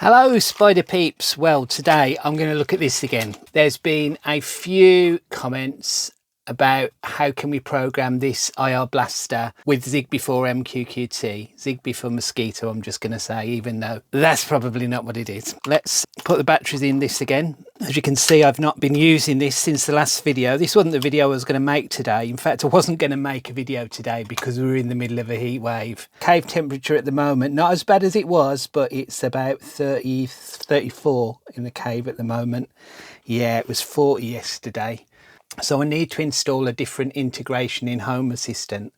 Hello Spider Peeps. Well, today I'm going to look at this again. There's been a few comments about how can we program this IR blaster with ZBT-2 MQTT, Zigbee for mosquito, I'm just going to say, even though that's probably not what it is. Let's put the batteries in this again. As you can see, I've not been using this since the last video. This wasn't the video I was going to make today. In fact, I wasn't going to make a video today because we were in the middle of a heat wave. Cave temperature at the moment, not as bad as it was, but it's about 30, 34 in the cave at the moment. Yeah, it was 40 yesterday. So I need to install a different integration in Home Assistant.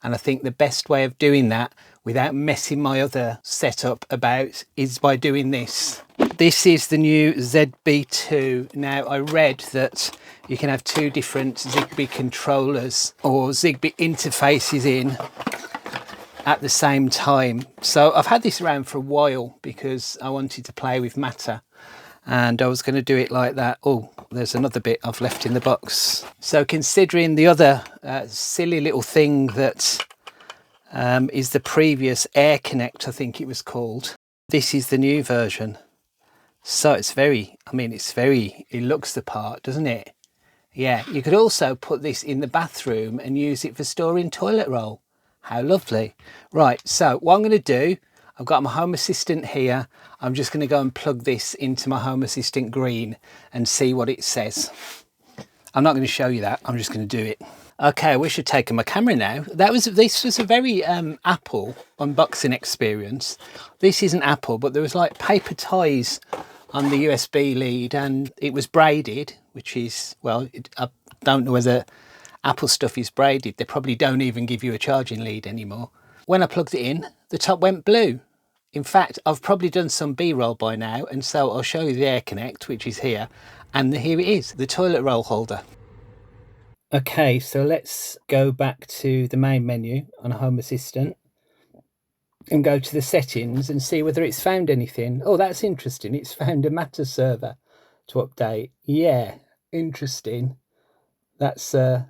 And I think the best way of doing that without messing my other setup about is by doing this. This is the new ZB2. Now I read that you can have two different Zigbee controllers or Zigbee interfaces in at the same time. So I've had this around for a while because I wanted to play with matter. And I was going to do it like that. Oh, there's another bit I've left in the box. So considering the other silly little thing that is the previous Air Connect, I think it was called, this is the new version. So it's very, it looks the part, doesn't it? Yeah, you could also put this in the bathroom and use it for storing toilet roll. How lovely. Right, so what I'm going to do, I've got my Home Assistant here. I'm just going to go and plug this into my Home Assistant green and see what it says. I'm not going to show you that. I'm just going to do it. Okay, I wish I'd taken my camera now. This was a very Apple unboxing experience. This isn't Apple, but there was like paper ties on the USB lead and it was braided, which is, well, I don't know whether Apple stuff is braided. They probably don't even give you a charging lead anymore. When I plugged it in, the top went blue. In fact, I've probably done some B-roll by now, and so I'll show you the Air Connect, which is here, and here it is, the toilet roll holder. Okay, so let's go back to the main menu on Home Assistant and go to the settings and see whether it's found anything. Oh, that's interesting. It's found a matter server to update. Yeah, interesting. That's a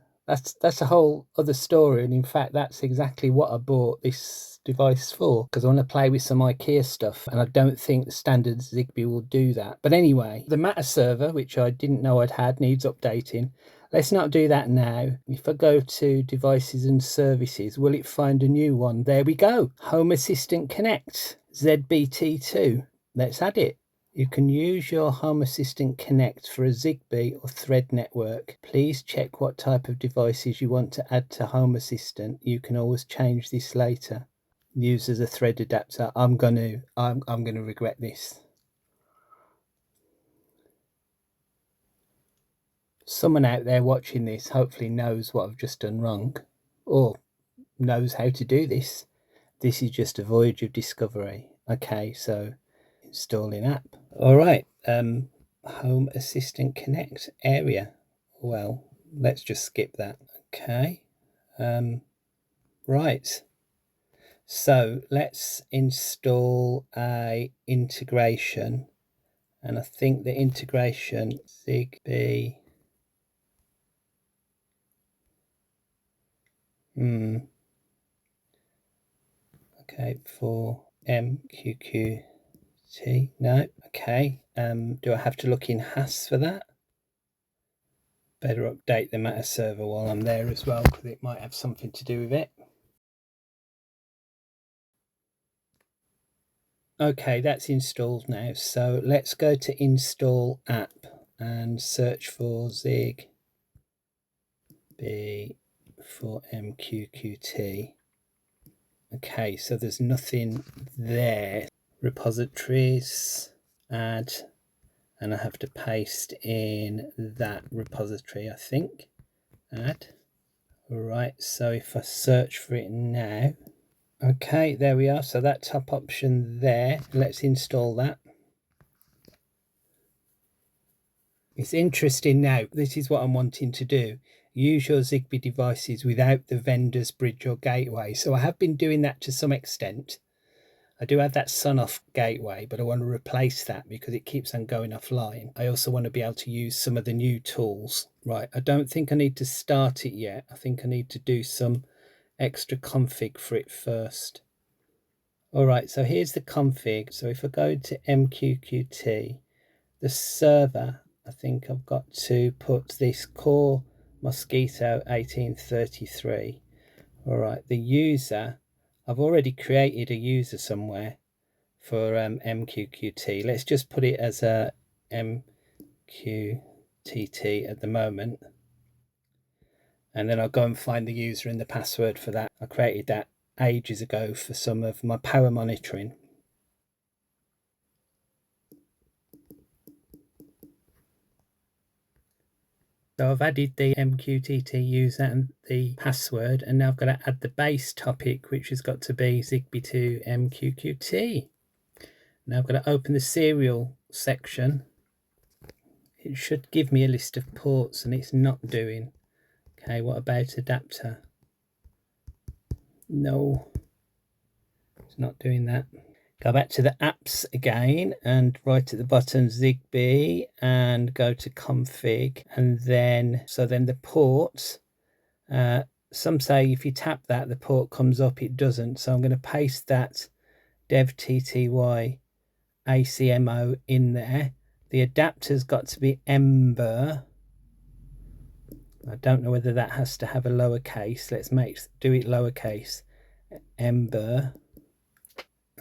whole other story, and in fact that's exactly what I bought this device for, because I want to play with some IKEA stuff, and I don't think the standard Zigbee will do that. But anyway, the matter server, which I didn't know I'd had, needs updating. Let's not do that now. If I go to devices and services, will it find a new one? There we go. Home Assistant Connect ZBT-2. Let's add it. You can use your Home Assistant Connect for a Zigbee or Thread network. Please check what type of devices you want to add to Home Assistant. You can always change this later. Use as a Thread adapter. I'm gonna regret this. Someone out there watching this hopefully knows what I've just done wrong, or knows how to do this. This is just a voyage of discovery. Okay, so installing app. All right, Home Assistant Connect area. Well, let's just skip that. Okay, right. So let's install a integration, and I think the integration Zigbee. Okay, for MQTT. No. Okay. Do I have to look in HAS for that? Better update the matter server while I'm there as well, because it might have something to do with it. Okay, that's installed now. So let's go to install app and search for Zigbee for MQTT. Okay, so there's nothing there. Repositories, add, and I have to paste in that repository, I think. Add. All right, so if I search for it now, okay, there we are. So that top option there, let's install that. It's interesting now. This is what I'm wanting to do. Use your Zigbee devices without the vendor's bridge or gateway. So I have been doing that to some extent. I do have that sun-off gateway, but I want to replace that because it keeps on going offline. I also want to be able to use some of the new tools. Right, I don't think I need to start it yet. I think I need to do some extra config for it first. All right, so here's the config. So if I go to MQTT, the server, I think I've got to put this core Mosquitto 1833. All right, the user, I've already created a user somewhere for MQTT. Let's just put it as a MQTT at the moment. And then I'll go and find the user and the password for that. I created that ages ago for some of my power monitoring. So I've added the MQTT user and the password, and now I've got to add the base topic, which has got to be ZBT-2MQTT. Now I've got to open the serial section. It should give me a list of ports, and it's not doing. Okay, what about adapter? No, it's not doing that. Go back to the apps again and right at the bottom Zigbee and go to config, and then the port, some say if you tap that the port comes up, it doesn't, so I'm going to paste that dev tty acmo in there. The adapter's got to be Ember. I don't know whether that has to have a lowercase. Let's do it lowercase. Ember.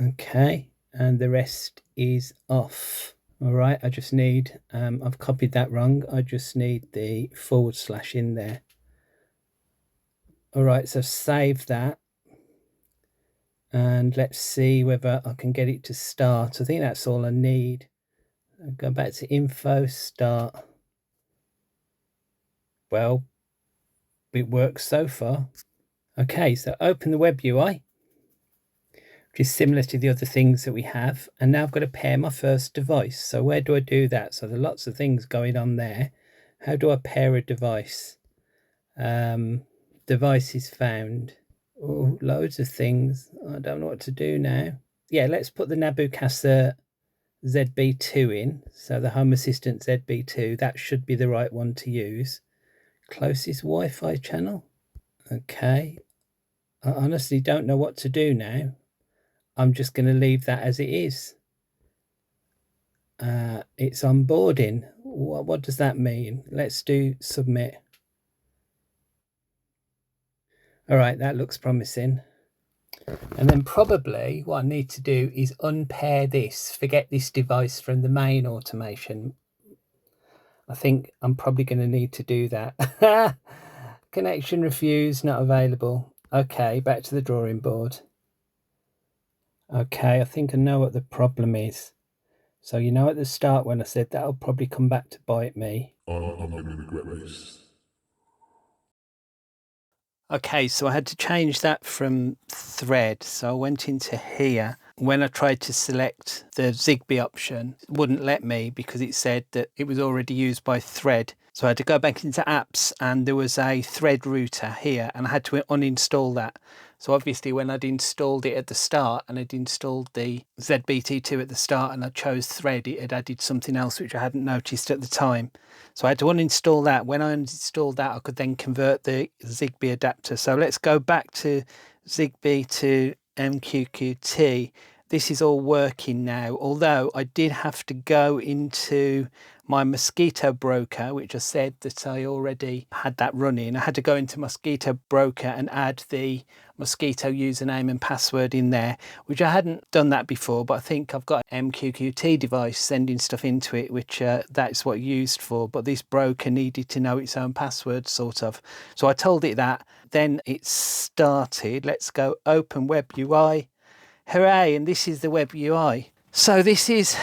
Okay, and the rest is off. All right, I just need, I've copied that wrong. I just need the / in there. All right, so save that. And let's see whether I can get it to start. I think that's all I need. I'll go back to info, start. Well, it works so far. Okay, so open the web UI, which is similar to the other things that we have. And now I've got to pair my first device. So where do I do that? So there are lots of things going on there. How do I pair a device? Device is found. Oh, loads of things. I don't know what to do now. Yeah, let's put the Nabucasa ZB2 in. So the Home Assistant ZB2, that should be the right one to use. Closest Wi-Fi channel. Okay. I honestly don't know what to do now. I'm just going to leave that as it is. It's onboarding. What does that mean? Let's do submit. All right, that looks promising. And then probably what I need to do is unpair this, forget this device from the main automation. I think I'm probably going to need to do that. Connection refused, not available. Okay, back to the drawing board. Okay, I think I know what the problem is. So you know at the start when I said that'll probably come back to bite me. I'm going to regret this. Okay, so I had to change that from thread. So I went into here. When I tried to select the Zigbee option, it wouldn't let me because it said that it was already used by thread. So I had to go back into apps, and there was a thread router here, and I had to uninstall that. So obviously when I'd installed it at the start, and I'd installed the ZBT-2 at the start, and I chose thread, it had added something else which I hadn't noticed at the time. So I had to uninstall that. When I uninstalled that, I could then convert the Zigbee adapter. So let's go back to ZBee2MQTT. This is all working now, although I did have to go into my Mosquitto broker, which I said that I already had that running. I had to go into Mosquitto broker and add the Mosquitto username and password in there, which I hadn't done that before, but I think I've got an MQTT device sending stuff into it, which that's what I used for, but this broker needed to know its own password, sort of. So I told it that, then it started. Let's go open web UI. Hooray, and this is the web UI. So this is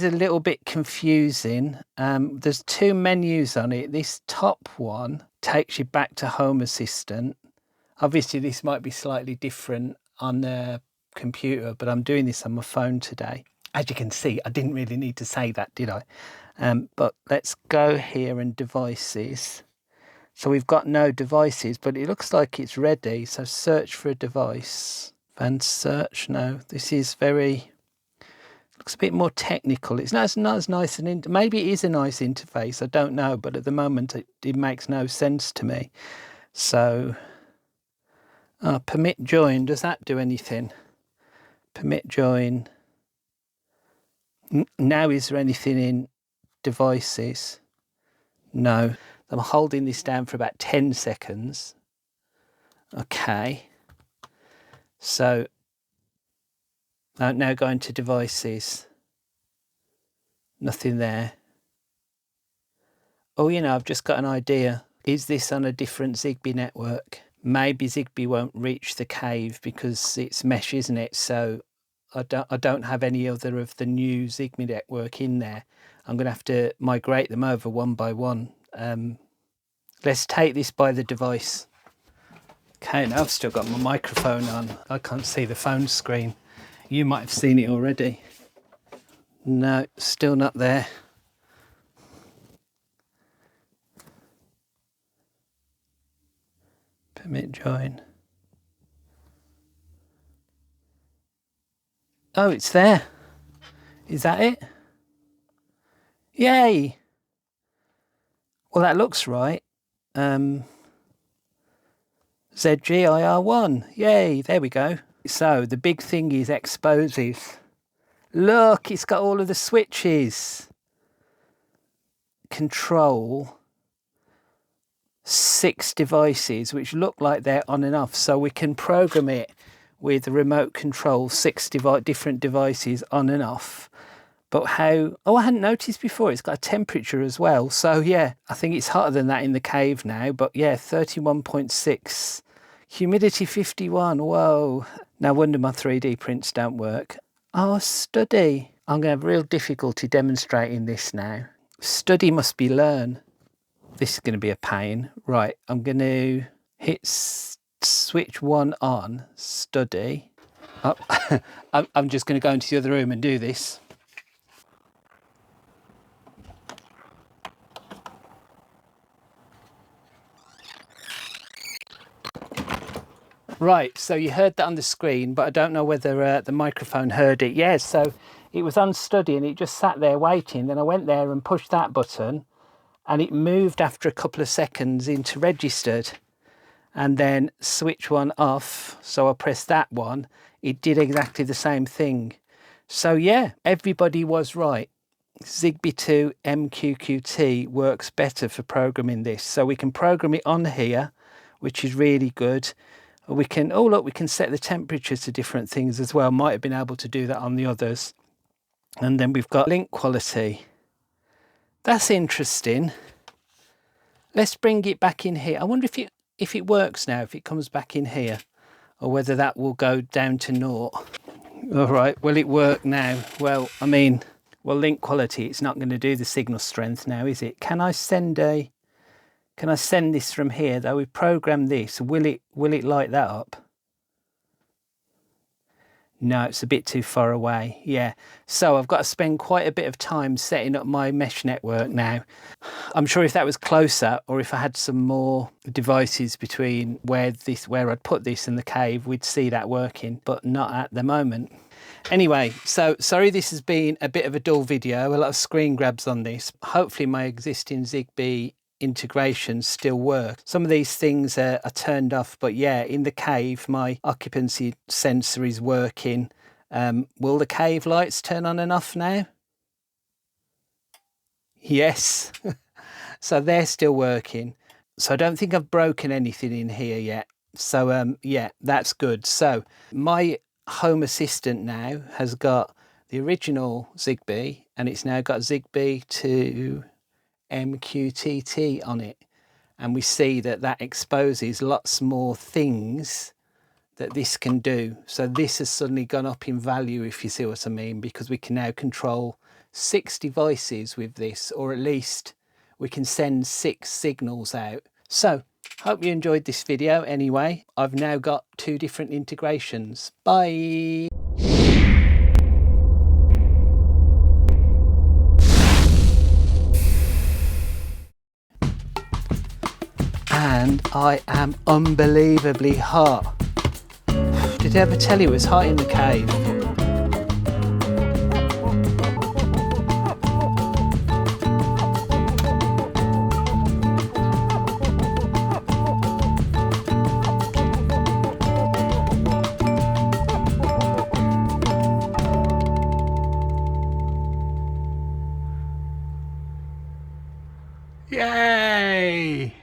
a little bit confusing. There's two menus on it. This top one takes you back to Home Assistant. Obviously this might be slightly different on the computer, but I'm doing this on my phone today. As you can see, I didn't really need to say that, did I? But let's go here and devices. So we've got no devices, but it looks like it's ready. So search for a device. And search. No, this is looks a bit more technical. It's not as nice and maybe it is a nice interface, I don't know, but at the moment it makes no sense to me. So permit join, does that do anything? Permit join. Now is there anything in devices? No. I'm holding this down for about 10 seconds. Okay. So I'm now going to devices. Nothing there. Oh, you know, I've just got an idea. Is this on a different Zigbee network? Maybe Zigbee won't reach the cave because it's mesh, isn't it? So I don't have any other of the new Zigbee network in there. I'm going to have to migrate them over one by one. Let's take this by the device. Okay, now I've still got my microphone on. I can't see the phone screen. You might have seen it already. No, still not there. Permit join. Oh, it's there. Is that it? Yay! Well, that looks right. ZG-IR01. Yay, there we go. So the big thing is exposes. Look, it's got all of the switches. Control 6 devices, which look like they're on and off. So we can program it with remote control, 6 different devices on and off. But how, oh, I hadn't noticed before, it's got a temperature as well. So yeah, I think it's hotter than that in the cave now, but yeah, 31.6. Humidity 51, whoa. No wonder my 3D prints don't work. Oh, study. I'm going to have real difficulty demonstrating this now. Study must be learn. This is going to be a pain. Right, I'm going to hit switch 1 on, study. Oh, I'm just going to go into the other room and do this. Right, so you heard that on the screen, but I don't know whether the microphone heard it. Yeah, so it was on study and it just sat there waiting. Then I went there and pushed that button and it moved after a couple of seconds into registered. And then switch 1 off, so I pressed that one. It did exactly the same thing. So yeah, everybody was right. ZBT-2 MQTT works better for programming this. So we can program it on here, which is really good. We can, oh look, we can set the temperature to different things as well. Might have been able to do that on the others. And then we've got link quality. That's interesting. Let's bring it back in here. I wonder if it works now, if it comes back in here, or whether that will go down to 0. All right, will it work now? Well, I mean, well, link quality, it's not going to do the signal strength now, is it? Can I send this from here, though? We program this. Will it light that up? No, it's a bit too far away. Yeah, so I've got to spend quite a bit of time setting up my mesh network now. I'm sure if that was closer, or if I had some more devices between where I'd put this and the cave, we'd see that working, but not at the moment. Anyway, so sorry this has been a bit of a dull video, a lot of screen grabs on this. Hopefully my existing Zigbee integrations still work. Some of these things are turned off, but yeah, in the cave my occupancy sensor is working. Will the cave lights turn on and off now? Yes. So they're still working. So I don't think I've broken anything in here yet. So yeah, that's good. So my Home Assistant now has got the original Zigbee, and it's now got ZG-IR01 MQTT on it, and we see that exposes lots more things that this can do. So this has suddenly gone up in value, if you see what I mean, because we can now control 6 devices with this, or at least we can send 6 signals out. So hope you enjoyed this video. Anyway, I've now got 2 different integrations. Bye. And I am unbelievably hot. Did I ever tell you it was hot in the cave? Yay!